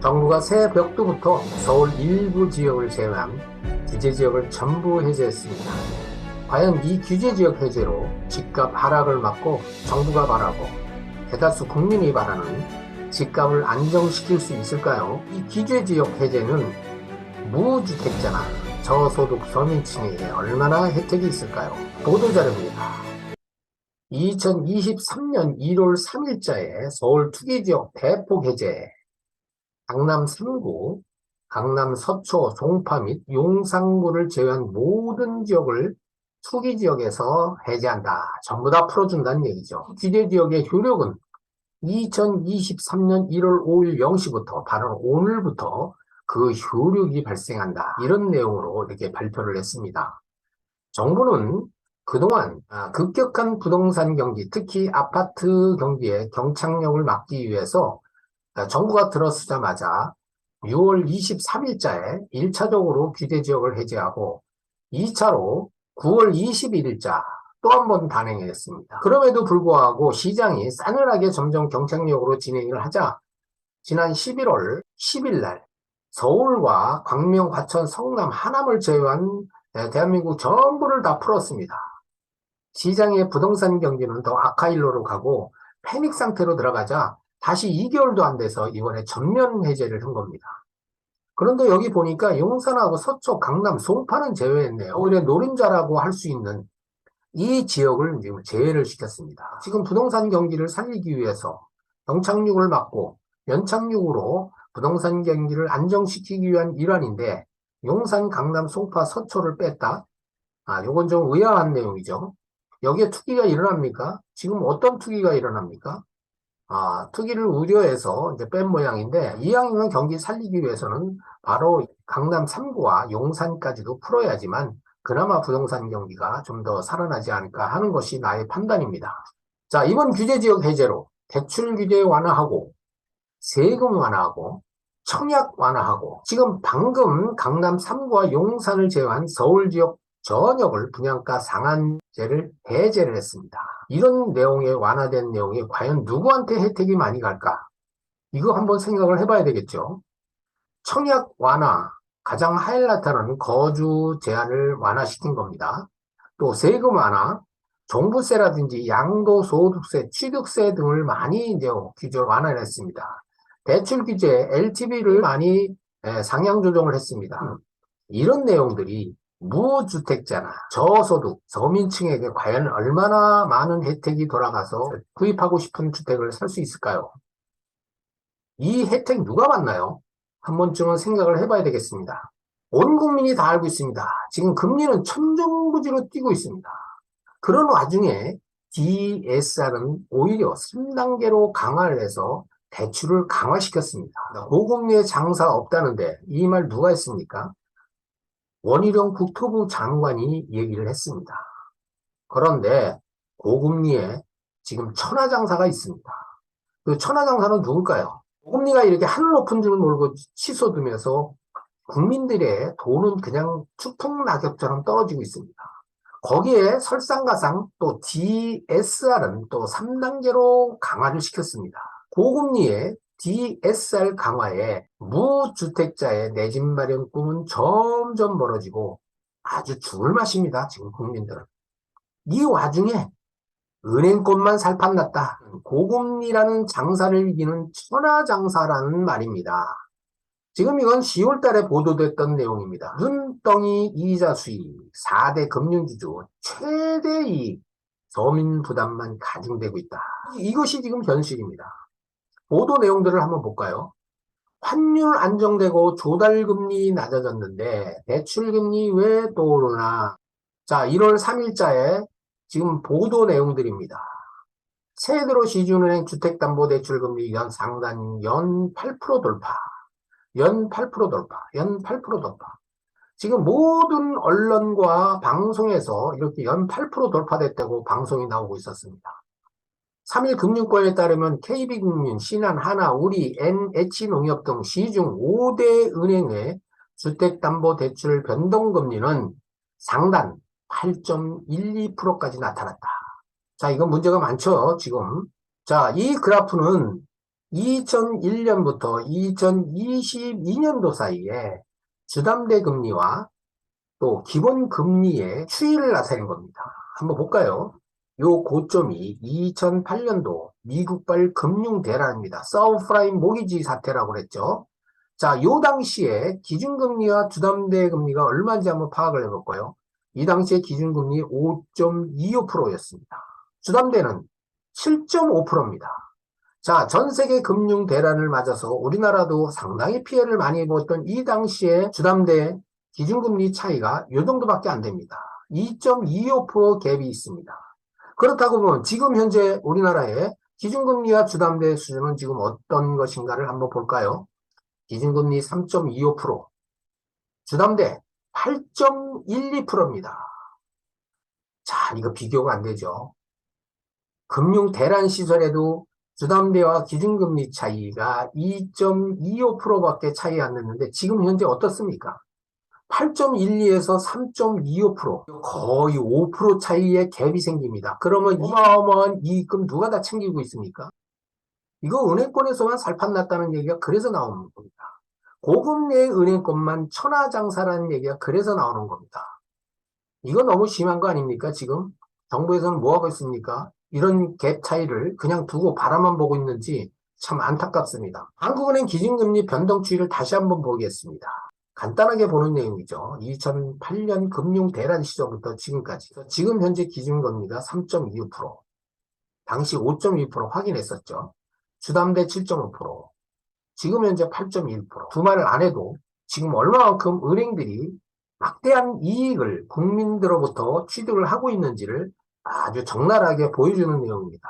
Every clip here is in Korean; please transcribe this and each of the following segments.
정부가 새 벽두부터 서울 일부 지역을 제외한 규제 지역을 전부 해제했습니다. 과연 이 규제 지역 해제로 집값 하락을 막고 정부가 바라고 대다수 국민이 바라는 집값을 안정시킬 수 있을까요? 이 규제 지역 해제는 무주택자나 저소득 서민층에게 얼마나 혜택이 있을까요? 보도자료입니다. 2023년 1월 3일자에 서울 투기지역 대폭 해제, 강남 3구, 강남 서초, 송파 및 용산구를 제외한 모든 지역을 투기지역에서 해제한다. 전부 다 풀어준다는 얘기죠. 규제지역의 효력은 2023년 1월 5일 0시부터 바로 오늘부터 그 효력이 발생한다. 이런 내용으로 이렇게 발표를 했습니다. 정부는 그동안 급격한 부동산 경기, 특히 아파트 경기의 경착력을 막기 위해서 정부가 들어서자마자 6월 23일자에 1차적으로 규제지역을 해제하고 2차로 9월 21일자 또 한 번 단행했습니다. 그럼에도 불구하고 시장이 싸늘하게 점점 경착력으로 진행을 하자 지난 11월 10일 날 서울과 광명, 과천, 성남, 하남을 제외한 대한민국 전부를 다 풀었습니다. 시장의 부동산 경기는 더 악화일로로 가고 패닉 상태로 들어가자 다시 2개월도 안 돼서 이번에 전면 해제를 한 겁니다. 그런데 여기 보니까 용산하고 서초, 강남, 송파는 제외했네요. 오히려 노림자라고 할 수 있는 이 지역을 지금 제외를 시켰습니다. 지금 부동산 경기를 살리기 위해서 경착륙을 막고 연착륙으로 부동산 경기를 안정시키기 위한 일환인데 용산, 강남, 송파, 서초를 뺐다? 요건 좀 의아한 내용이죠. 여기에 투기가 일어납니까? 지금 어떤 투기가 일어납니까? 투기를 우려해서 이제 뺀 모양인데 이왕이면 경기 살리기 위해서는 바로 강남 3구와 용산까지도 풀어야지만 그나마 부동산 경기가 좀 더 살아나지 않을까 하는 것이 나의 판단입니다. 자, 이번 규제지역 해제로 대출 규제 완화하고 세금 완화하고 청약 완화하고 지금 방금 강남 3구와 용산을 제외한 서울 지역 전역을 분양가 상한제를 해제를 했습니다. 이런 내용에 완화된 내용이 과연 누구한테 혜택이 많이 갈까? 이거 한번 생각을 해봐야 되겠죠. 청약 완화, 가장 하이라이트는 거주 제한을 완화시킨 겁니다. 또 세금 완화, 종부세라든지 양도소득세, 취득세 등을 많이 이제 규제를 완화를 했습니다. 대출 규제, LTV를 많이 상향 조정을 했습니다. 이런 내용들이 무주택자나 저소득, 서민층에게 과연 얼마나 많은 혜택이 돌아가서 구입하고 싶은 주택을 살 수 있을까요? 이 혜택 누가 받나요? 한 번쯤은 생각을 해봐야 되겠습니다. 온 국민이 다 알고 있습니다. 지금 금리는 천정부지로 뛰고 있습니다. 그런 와중에 DSR은 오히려 3단계로 강화를 해서 대출을 강화시켰습니다. 고금리에 장사 없다는데 이 말 누가 했습니까? 원희룡 국토부 장관이 얘기를 했습니다. 그런데 고금리에 지금 천하장사가 있습니다. 그 천하장사는 누굴까요? 고금리가 이렇게 하늘 높은 줄 모르고 치솟으면서 국민들의 돈은 그냥 추풍낙엽처럼 떨어지고 있습니다. 거기에 설상가상 또 DSR은 또 3단계로 강화를 시켰습니다. 고금리에 DSR 강화에 무주택자의 내 집 마련 꿈은 점점 멀어지고 아주 죽을 맛입니다. 지금 국민들은. 이 와중에 은행권만 살판났다. 고금리라는 장사를 이기는 천하장사라는 말입니다. 지금 이건 10월 달에 보도됐던 내용입니다. 눈덩이 이자 수익, 4대 금융지주 최대 이익, 서민 부담만 가중되고 있다. 이것이 지금 현실입니다. 보도 내용들을 한번 볼까요? 환율 안정되고 조달금리 낮아졌는데 대출금리 왜 또 오르나? 자, 1월 3일자에 지금 보도 내용들입니다. 새해 들어 시중은행 주택담보대출금리 상단 연 8% 돌파, 연 8% 돌파, 연 8% 돌파. 지금 모든 언론과 방송에서 이렇게 연 8% 돌파됐다고 방송이 나오고 있었습니다. 3일 금융권에 따르면 KB금융, 신한, 하나, 우리, NH농협 등 시중 5대 은행의 주택담보대출 변동금리는 상단 8.12%까지 나타났다. 자, 이건 문제가 많죠, 지금. 자, 이 그래프는 2001년부터 2022년도 사이에 주담대 금리와 또 기본 금리의 추이를 나타낸 겁니다. 한번 볼까요? 요 고점이 2008년도 미국발 금융 대란입니다. 서브프라임 모기지 사태라고 그랬죠. 자, 요 당시에 기준금리와 주담대 금리가 얼마인지 한번 파악을 해볼까요? 이 당시에 기준금리 5.25%였습니다. 주담대는 7.5%입니다. 자, 전 세계 금융 대란을 맞아서 우리나라도 상당히 피해를 많이 입었던 이 당시에 주담대 기준금리 차이가 이 정도밖에 안 됩니다. 2.25% 갭이 있습니다. 그렇다고 보면 지금 현재 우리나라의 기준금리와 주담대 수준은 지금 어떤 것인가를 한번 볼까요? 기준금리 3.25%, 주담대 8.12%입니다. 자, 이거 비교가 안 되죠. 금융 대란 시절에도 주담대와 기준금리 차이가 2.25%밖에 차이 안 났는데 지금 현재 어떻습니까? 8.12에서 3.25%, 거의 5% 차이의 갭이 생깁니다. 그러면 어마어마한 이익금 누가 다 챙기고 있습니까? 이거 은행권에서만 살판났다는 얘기가 그래서 나오는 겁니다. 고금 내 은행권만 천하장사라는 얘기가 그래서 나오는 겁니다. 이거 너무 심한 거 아닙니까? 지금 정부에서는 뭐 하고 있습니까? 이런 갭 차이를 그냥 두고 바라만 보고 있는지 참 안타깝습니다. 한국은행 기준금리 변동 추이를 다시 한번 보겠습니다. 간단하게 보는 내용이죠. 2008년 금융 대란 시절부터 지금까지. 지금 현재 기준금리가 3.25%, 당시 5.2% 확인했었죠. 주담대 7.5%, 지금 현재 8.1%. 두말을 안 해도 지금 얼마만큼 은행들이 막대한 이익을 국민들로부터 취득을 하고 있는지를 아주 적나라하게 보여주는 내용입니다.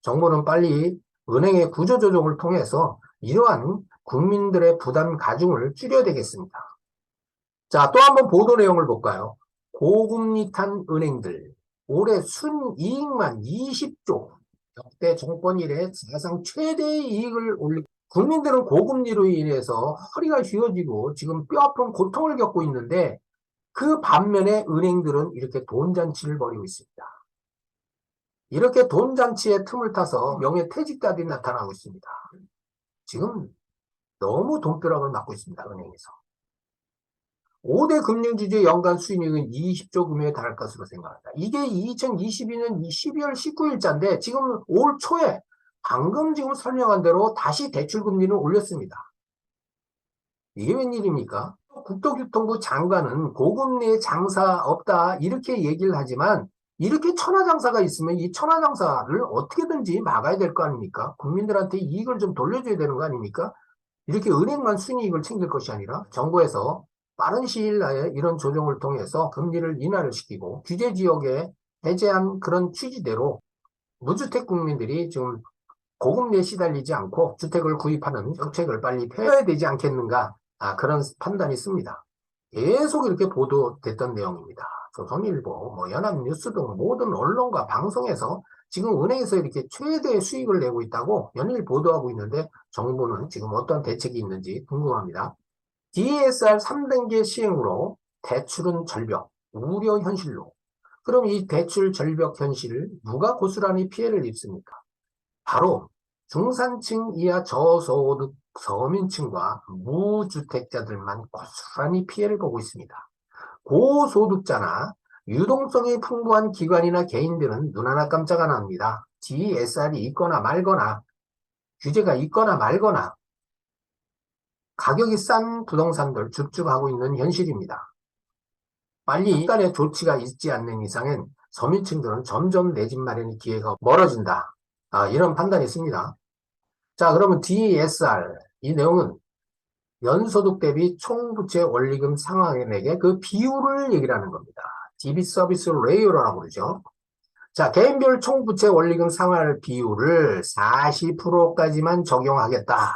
정부는 빨리 은행의 구조조정을 통해서 이러한 국민들의 부담 가중을 줄여야 되겠습니다. 자, 또 한번 보도 내용을 볼까요? 고금리 탄 은행들, 올해 순이익만 20조, 역대 정권 이래 사상 최대의 이익을 올리고, 국민들은 고금리로 인해서 허리가 휘어지고 지금 뼈아픈 고통을 겪고 있는데 그 반면에 은행들은 이렇게 돈잔치를 벌이고 있습니다. 이렇게 돈잔치의 틈을 타서 명예퇴직자들이 나타나고 있습니다. 지금 너무 돈벼락을 맞고 있습니다. 은행에서. 5대 금융주주의 연간 수익률은 20조 금액에 달할 것으로 생각합니다. 이게 2022년 12월 19일자인데 지금 올 초에 방금 지금 설명한 대로 다시 대출금리를 올렸습니다. 이게 웬일입니까? 국토교통부 장관은 고금리에 장사 없다 이렇게 얘기를 하지만 이렇게 천하장사가 있으면 이 천하장사를 어떻게든지 막아야 될 거 아닙니까? 국민들한테 이익을 좀 돌려줘야 되는 거 아닙니까? 이렇게 은행만 순이익을 챙길 것이 아니라 정부에서 빠른 시일 내에 이런 조정을 통해서 금리를 인하를 시키고 규제 지역에 해제한 그런 취지대로 무주택 국민들이 지금 고금리에 시달리지 않고 주택을 구입하는 정책을 빨리 펴야 되지 않겠는가, 그런 판단이 있습니다. 계속 이렇게 보도됐던 내용입니다. 조선일보, 연합뉴스 등 모든 언론과 방송에서 지금 은행에서 이렇게 최대의 수익을 내고 있다고 연일 보도하고 있는데 정부는 지금 어떤 대책이 있는지 궁금합니다. DSR 3단계 시행으로 대출은 절벽, 우려 현실로. 그럼 이 대출 절벽 현실을 누가 고스란히 피해를 입습니까? 바로 중산층 이하 저소득 서민층과 무주택자들만 고스란히 피해를 보고 있습니다. 고소득자나 유동성이 풍부한 기관이나 개인들은 눈 하나 깜짝 안 합니다. DSR이 있거나 말거나 규제가 있거나 말거나 가격이 싼 부동산들 줍줍하고 있는 현실입니다. 빨리 약간의 조치가 있지 않는 이상은 서민층들은 점점 내 집 마련의 기회가 멀어진다. 이런 판단이 있습니다. 자, 그러면 DSR, 이 내용은 연소득 대비 총부채 원리금 상환액의 그 비율을 얘기를 하는 겁니다. DB 서비스 레이어라고 그러죠. 자, 개인별 총부채 원리금 상환 비율을 40%까지만 적용하겠다.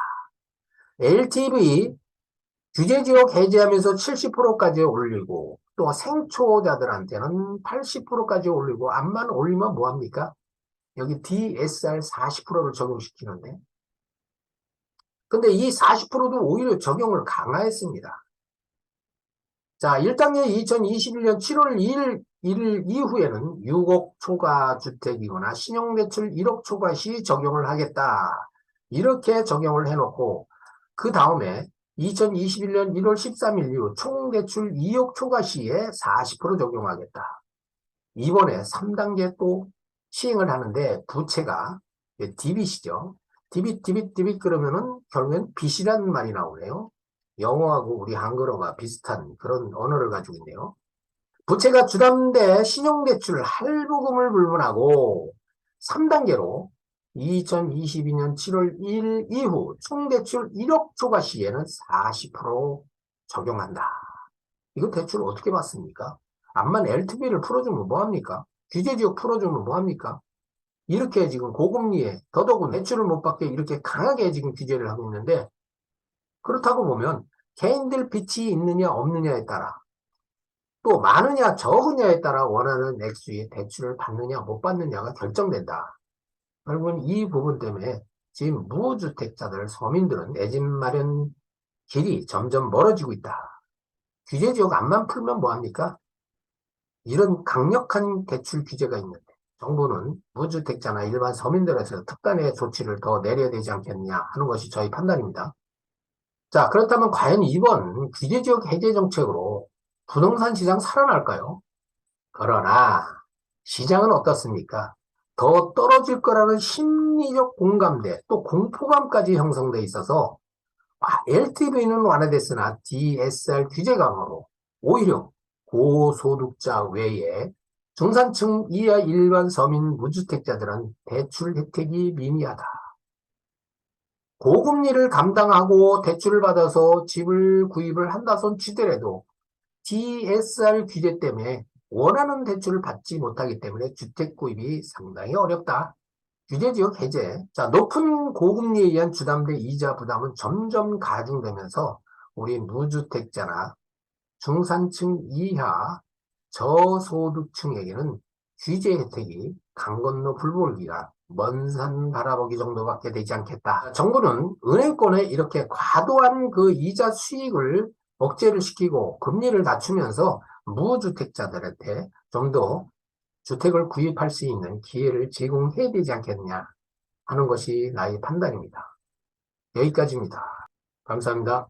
LTV 규제지역 해제하면서 70%까지 올리고 또 생초자들한테는 80%까지 올리고 암만 올리면 뭐합니까? 여기 DSR 40%를 적용시키는데 근데 이 40%도 오히려 적용을 강화했습니다. 자, 1단계 2021년 7월 1일 이후에는 6억 초과 주택이거나 신용대출 1억 초과 시 적용을 하겠다. 이렇게 적용을 해놓고 그 다음에 2021년 1월 13일 이후 총대출 2억 초과 시에 40% 적용하겠다. 이번에 3단계 또 시행을 하는데 부채가 디빗이죠. 디빗 그러면은 결국엔 빚이라는 말이 나오네요. 영어하고 우리 한글어가 비슷한 그런 언어를 가지고 있네요. 부채가 주담대 신용대출 할부금을 불문하고 3단계로 2022년 7월 1일 이후 총대출 1억 초과 시에는 40% 적용한다. 이거 대출 어떻게 받습니까? 암만 LTV를 풀어주면 뭐합니까? 규제지역 풀어주면 뭐합니까? 이렇게 지금 고금리에 더더군 대출을 못 받게 이렇게 강하게 지금 규제를 하고 있는데 그렇다고 보면 개인들 빚이 있느냐 없느냐에 따라 또 많으냐 적으냐에 따라 원하는 액수의 대출을 받느냐 못 받느냐가 결정된다. 결국은 이 부분 때문에 지금 무주택자들, 서민들은 내 집 마련 길이 점점 멀어지고 있다. 규제지역 안만 풀면 뭐합니까? 이런 강력한 대출 규제가 있는데 정부는 무주택자나 일반 서민들에서 특단의 조치를 더 내려야 되지 않겠느냐 하는 것이 저희 판단입니다. 자, 그렇다면 과연 이번 규제지역 해제 정책으로 부동산 시장 살아날까요? 그러나 시장은 어떻습니까? 더 떨어질 거라는 심리적 공감대 또 공포감까지 형성돼 있어서 LTV는 완화됐으나 DSR 규제 강화로 오히려 고소득자 외에 중산층 이하 일반 서민 무주택자들은 대출 혜택이 미미하다. 고금리를 감당하고 대출을 받아서 집을 구입을 한다 손 치더라도 DSR 규제 때문에 원하는 대출을 받지 못하기 때문에 주택 구입이 상당히 어렵다. 규제지역 해제. 자, 높은 고금리에 의한 주담대 이자 부담은 점점 가중되면서 우리 무주택자나 중산층 이하 저소득층에게는 규제 혜택이 강 건너 불보기가 먼 산 바라보기 정도밖에 되지 않겠다. 정부는 은행권에 이렇게 과도한 그 이자 수익을 억제를 시키고 금리를 낮추면서 무주택자들한테 좀 더 주택을 구입할 수 있는 기회를 제공해야 되지 않겠느냐 하는 것이 나의 판단입니다. 여기까지입니다. 감사합니다.